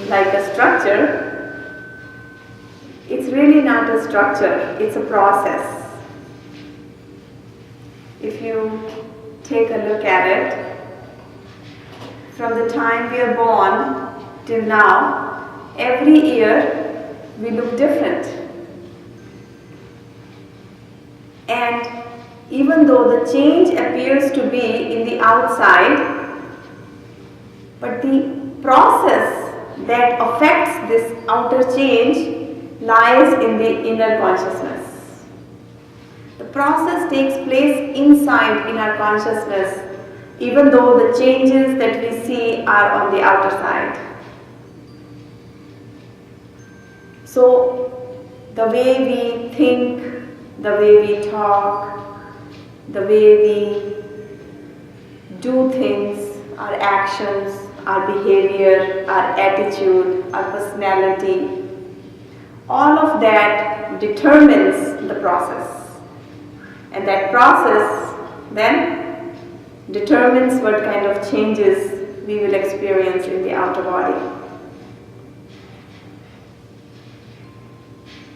like a structure, it's really not a structure, it's a process. If you take a look at it, from the time we are born till now, every year we look different. And even though the change appears to be in the outside, but the process that affects this outer change lies in the inner consciousness. The process takes place inside in our consciousness, even though the changes that we see are on the outer side. So, the way we think, the way we talk, the way we do things, our actions, our behavior, our attitude, our personality, all of that determines the process. And that process then determines what kind of changes we will experience in the outer body.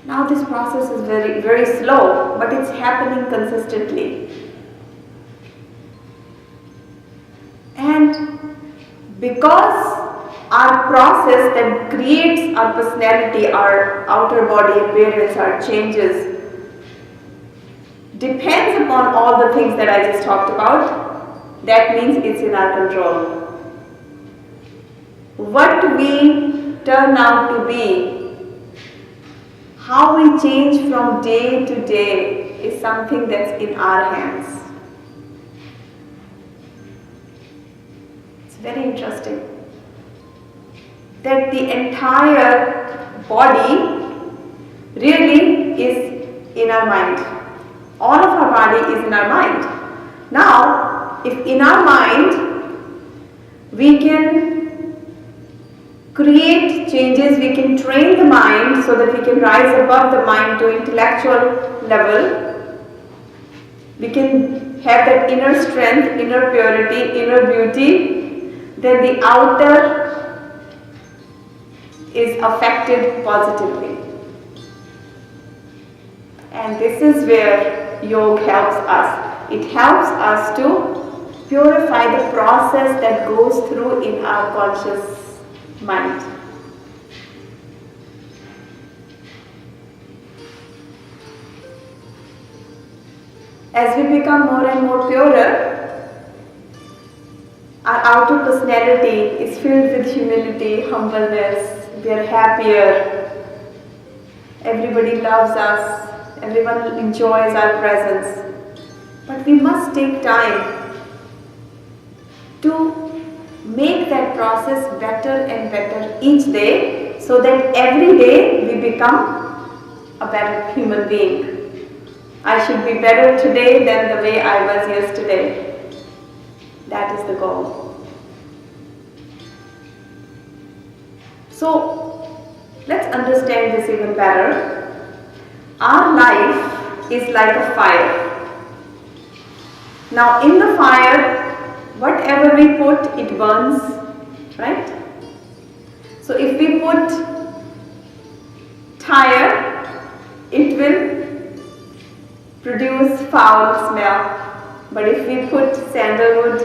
Now this process is very, very slow, but it's happening consistently. And because our process that creates our personality, our outer body appearance, our changes, depends upon all the things that I just talked about, that means it's in our control. What we turn out to be, how we change from day to day, is something that's in our hands. It's very interesting that the entire body really is in our mind. All of our body is in our mind. Now, if in our mind we can create changes, we can train the mind so that we can rise above the mind to intellectual level, we can have that inner strength, inner purity, inner beauty, then the outer is affected positively. And this is where yoga helps us. It helps us to purify the process that goes through in our conscious mind. As we become more and more purer, our outer personality is filled with humility, humbleness, we are happier, everybody loves us, everyone enjoys our presence. But we must take time to make that process better and better each day, so that every day we become a better human being. I should be better today than the way I was yesterday. That is the goal. So, let's understand this even better. Our life is like a fire. Now in the fire, whatever we put, it burns, right? So if we put tire, it will produce foul smell. But if we put sandalwood,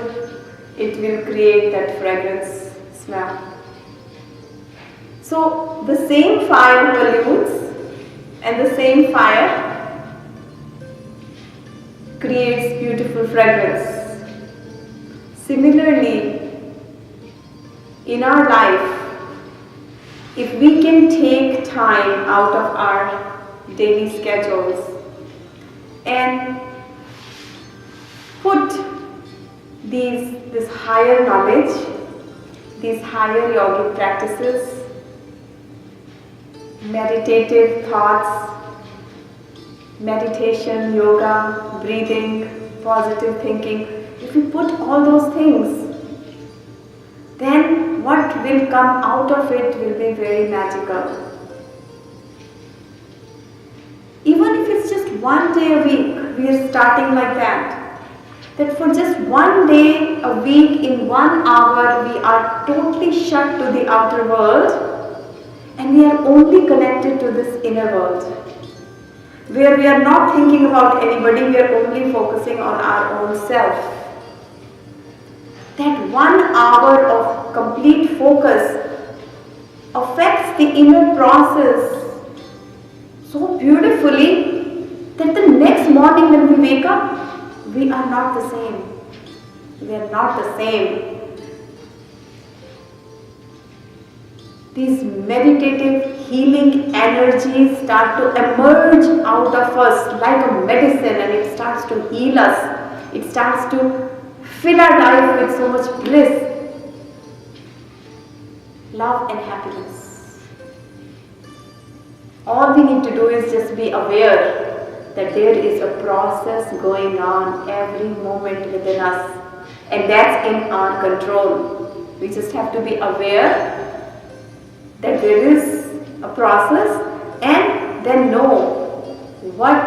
it will create that fragrance smell. So the same fire pollutes, and the same fire creates beautiful fragrance. Similarly, in our life, if we can take time out of our daily schedules and put this higher knowledge, these higher yogic practices, meditative thoughts, meditation, yoga, breathing, positive thinking, if we put all those things, then what will come out of it will be very magical. Even if it's just one day a week, we are starting like that. That for just one day a week, in 1 hour, we are totally shut to the outer world, And we are only connected to this inner world, where we are not thinking about anybody, we are only focusing on our own self. That 1 hour of complete focus affects the inner process so beautifully that the next morning when we wake up, we are not the same. We are not the same. These meditative healing energies start to emerge out of us like a medicine, and it starts to heal us. It starts to fill our life with so much bliss, love and happiness. All we need to do is just be aware that there is a process going on every moment within us, and that's in our control. We just have to be aware that there is a process, and then know what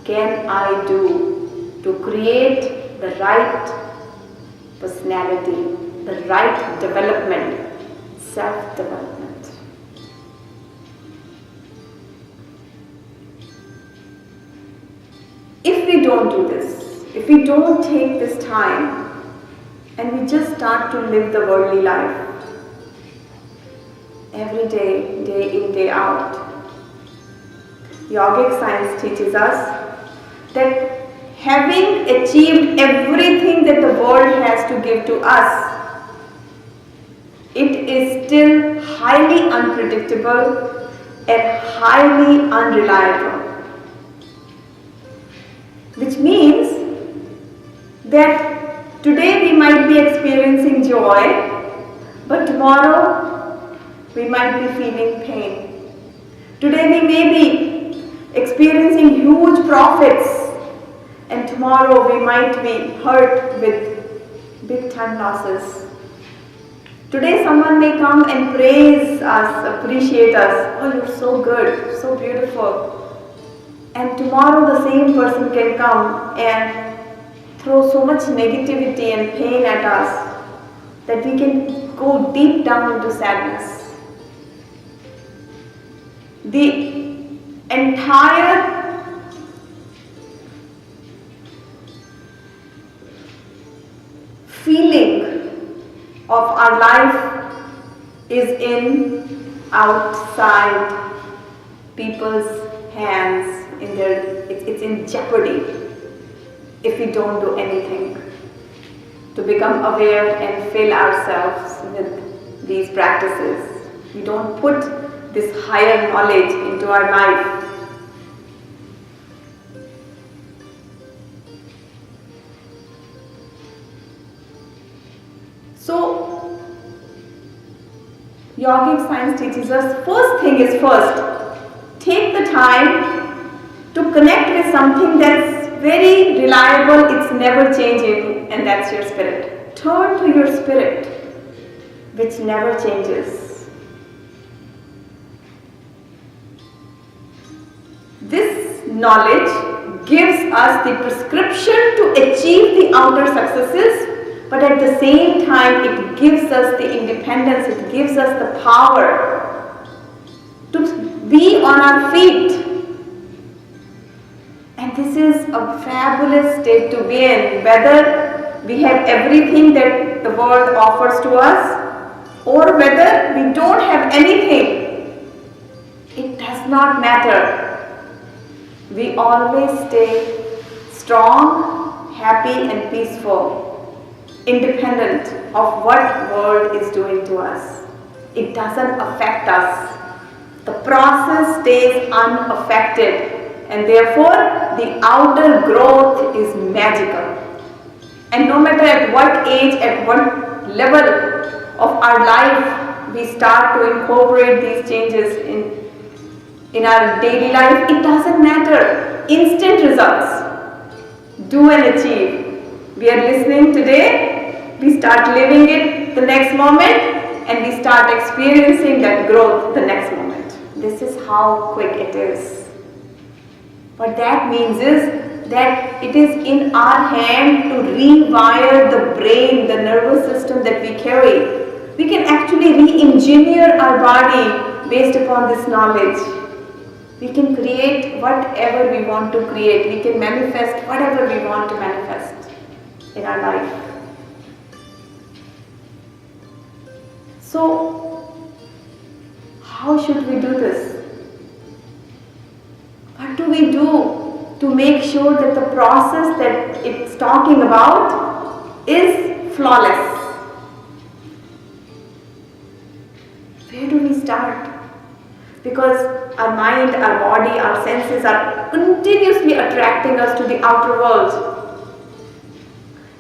can I do to create the right personality, the right development, self-development. If we don't do this, if we don't take this time and we just start to live the worldly life, every day, day in, day out. Yogic science teaches us that having achieved everything that the world has to give to us, it is still highly unpredictable and highly unreliable. Which means that today we might be experiencing joy, but tomorrow we might be feeling pain. Today we may be experiencing huge profits, and tomorrow we might be hurt with big time losses. Today someone may come and praise us, appreciate us. Oh, you're so good, so beautiful. And tomorrow the same person can come and throw so much negativity and pain at us that we can go deep down into sadness. The entire feeling of our life is in outside people's hands. It's in jeopardy if we don't do anything to become aware and fill ourselves with these practices. We don't put this higher knowledge into our life. So, yogic science teaches us, first thing is first, take the time to connect with something that's very reliable, it's never changing, and that's your spirit. Turn to your spirit, which never changes. This knowledge gives us the prescription to achieve the outer successes, but at the same time it gives us the independence, it gives us the power to be on our feet. And this is a fabulous state to be in, whether we have everything that the world offers to us or whether we don't have anything. It does not matter. We always stay strong, happy and peaceful, independent of what world is doing to us. It doesn't affect us. The process stays unaffected, and therefore the outer growth is magical. And no matter at what age, at what level of our life we start to incorporate these changes in our daily life, it doesn't matter. Instant results. Do and achieve. We are listening today, we start living it the next moment, and we start experiencing that growth the next moment. This is how quick it is. What that means is that it is in our hand to rewire the brain, the nervous system that we carry. We can actually re-engineer our body based upon this knowledge, we can create whatever we want to create. We can manifest whatever we want to manifest in our life. So, how should we do this? What do we do to make sure that the process that it's talking about is flawless? Where do we start? Because our mind, our body, our senses are continuously attracting us to the outer world.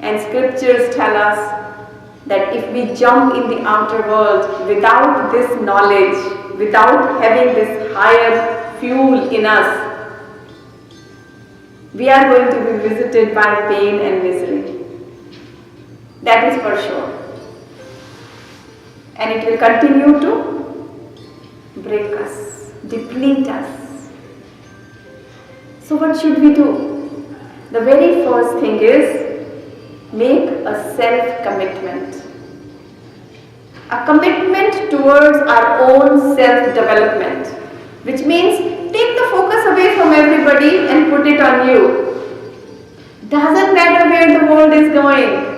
And scriptures tell us that if we jump in the outer world without this knowledge, without having this higher fuel in us, we are going to be visited by pain and misery. That is for sure. And it will continue to break us, deplete us. So what should we do? The very first thing is make a self-commitment. A commitment towards our own self-development, which means take the focus away from everybody and put it on you. Doesn't matter where the world is going.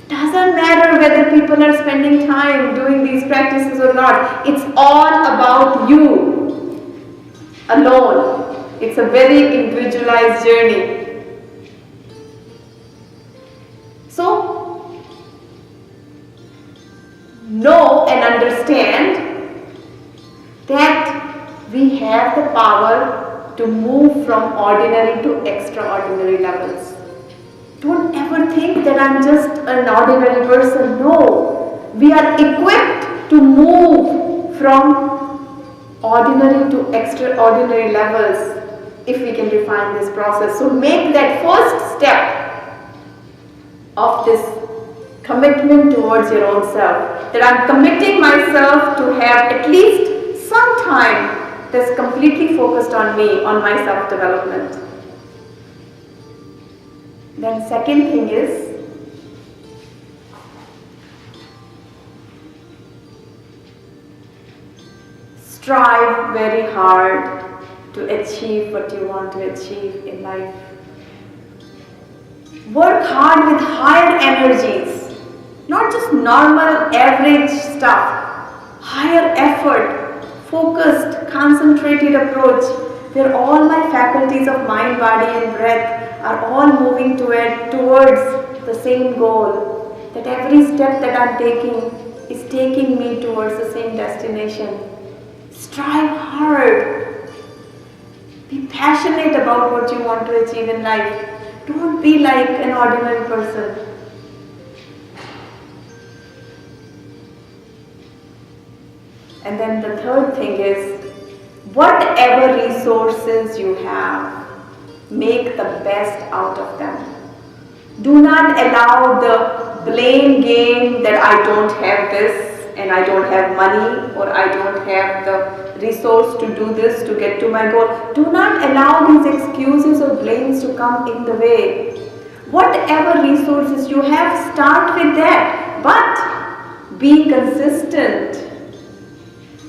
Doesn't matter whether people are spending time doing these practices or not. It's all about you alone. It's a very individualized journey. So, know and understand that we have the power to move from ordinary to extraordinary levels. Don't ever think that I'm just an ordinary person. No, we are equipped to move from ordinary to extraordinary levels if we can define this process. So make that first step of this commitment towards your own self, that I'm committing myself to have at least some time that's completely focused on me, on my self-development. Then second thing is strive very hard to achieve what you want to achieve in life. Work hard with higher energies, not just normal average stuff. Higher effort, focused, concentrated approach, where all my faculties of mind, body and breath are all moving towards the same goal. That every step that I'm taking is taking me towards the same destination. Strive hard. Be passionate about what you want to achieve in life. Don't be like an ordinary person. And then the third thing is, whatever resources you have, make the best out of them. Do not allow the blame game that I don't have this and I don't have money or I don't have the resource to do this to get to my goal. Do not allow these excuses or blames to come in the way. Whatever resources you have, start with that. But be consistent.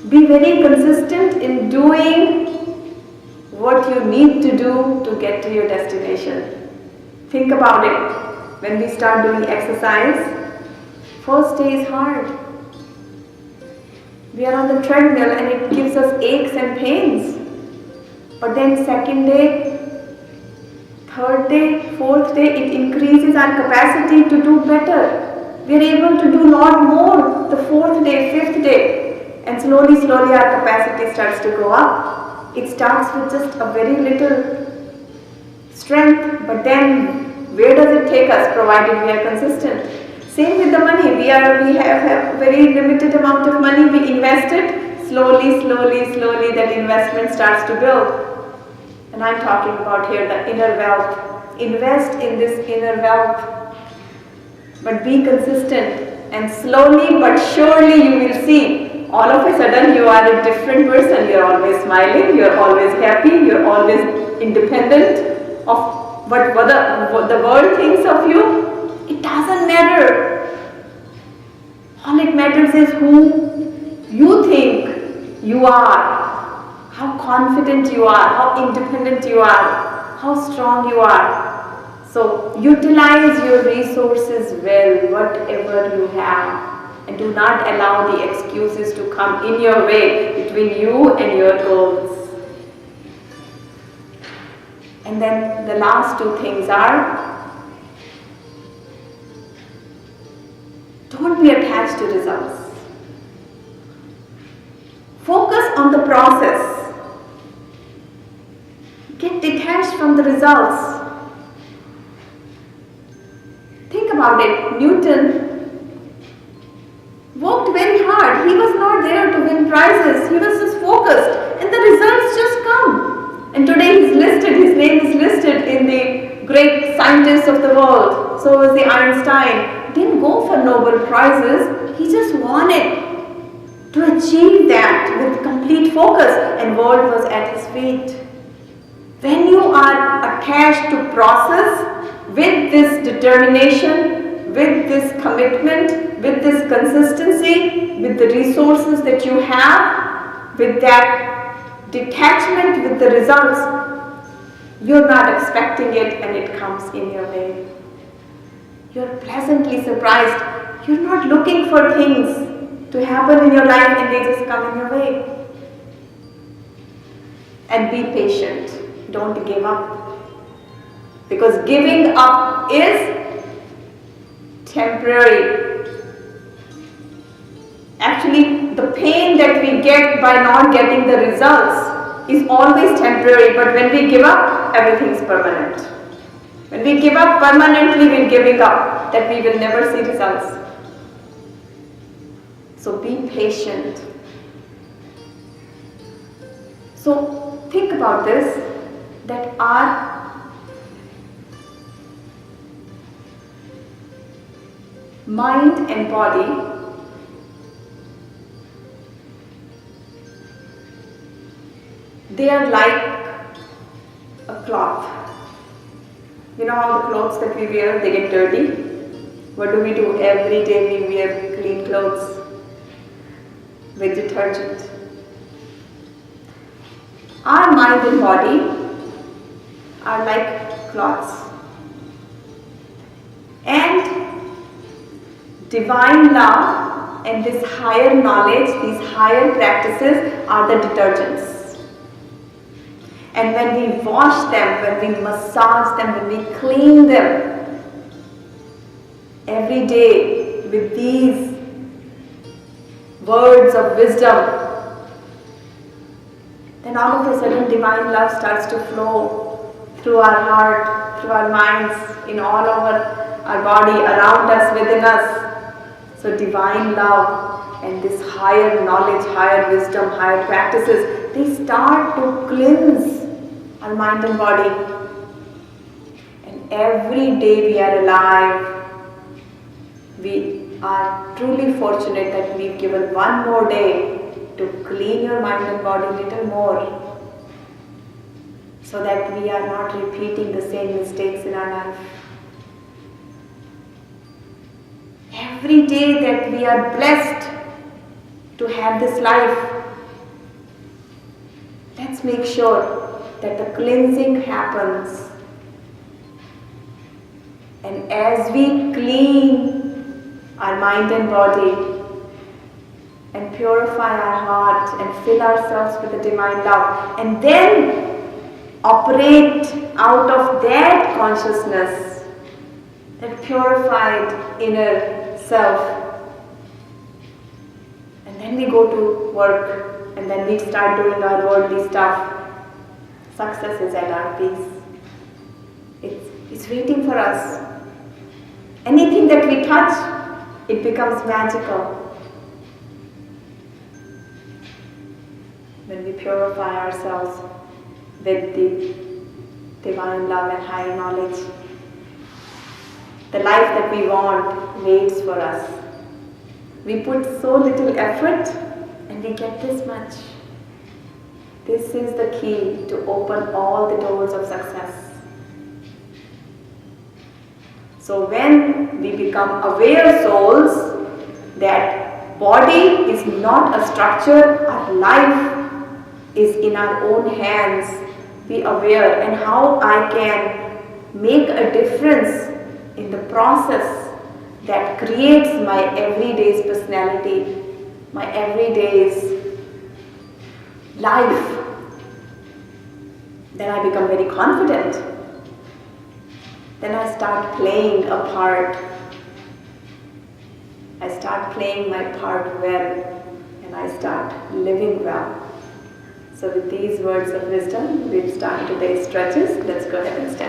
Be very consistent in doing what you need to do to get to your destination. Think about it. When we start doing exercise, first day is hard. We are on the treadmill and it gives us aches and pains. But then second day, third day, fourth day, it increases our capacity to do better. We are able to do a lot more the fourth day, fifth day. And slowly our capacity starts to go up. It starts with just a very little strength, but then where does it take us, provided we are consistent? Same with the money. We have a very limited amount of money. We invest it. Slowly that investment starts to build. And I'm talking about here the inner wealth. Invest in this inner wealth. But be consistent. And slowly but surely you will see, all of a sudden you are a different person. You're always smiling, you're always happy, you're always independent of what the world thinks of you. It doesn't matter. All it matters is who you think you are, how confident you are, how independent you are, how strong you are. So utilize your resources well, whatever you have, and do not allow the excuses to come in your way between you and your goals. And then the last two things are, don't be attached to results. Focus on the process. Get detached from the results. Think about it. Newton worked very hard. He was not there to win prizes. He was just focused, and the results just come. And today he's listed, his name is listed in the great scientists of the world. So was the Einstein. Didn't go for Nobel Prizes, he just wanted to achieve that with complete focus, and world was at his feet. When you are attached to process with this determination, with this commitment, with this consistency, with the resources that you have, with that detachment with the results, you're not expecting it and it comes in your way. You're pleasantly surprised. You're not looking for things to happen in your life and they just come in your way. And be patient. Don't give up. Because giving up is temporary. Actually, the pain that we get by not getting the results is always temporary, but when we give up, everything is permanent. When we give up permanently, we're giving up that we will never see results. So be patient. So think about this, that our mind and body they are like a cloth. You know how the clothes that we wear, they get dirty? What do? Every day we wear clean clothes with detergent. Our mind and body are like cloths. And divine love and this higher knowledge, these higher practices are the detergents. And when we wash them, when we massage them, when we clean them every day with these words of wisdom, then all of a sudden divine love starts to flow through our heart, through our minds, in all over our body, around us, within us. So divine love and this higher knowledge, higher wisdom, higher practices, they start to cleanse our mind and body. And every day we are alive, we are truly fortunate that we've given one more day to clean your mind and body a little more, so that we are not repeating the same mistakes in our life. Every day that we are blessed to have this life, let's make sure that the cleansing happens. And as we clean our mind and body and purify our heart and fill ourselves with the divine love, and then operate out of that consciousness, that purified inner self, and then we go to work and then we start doing our worldly stuff, success is at our peace. It's waiting for us. Anything that we touch, it becomes magical. When we purify ourselves with the divine love and higher knowledge, the life that we want waits for us. We put so little effort and we get this much. This is the key to open all the doors of success. So when we become aware souls that body is not a structure, our life is in our own hands. Be aware and how I can make a difference in the process that creates my everyday's personality, my everyday's life. Then I become very confident. Then I start playing a part. I start playing my part well, and I start living well. So with these words of wisdom, we'll start today's stretches. Let's go ahead and stand.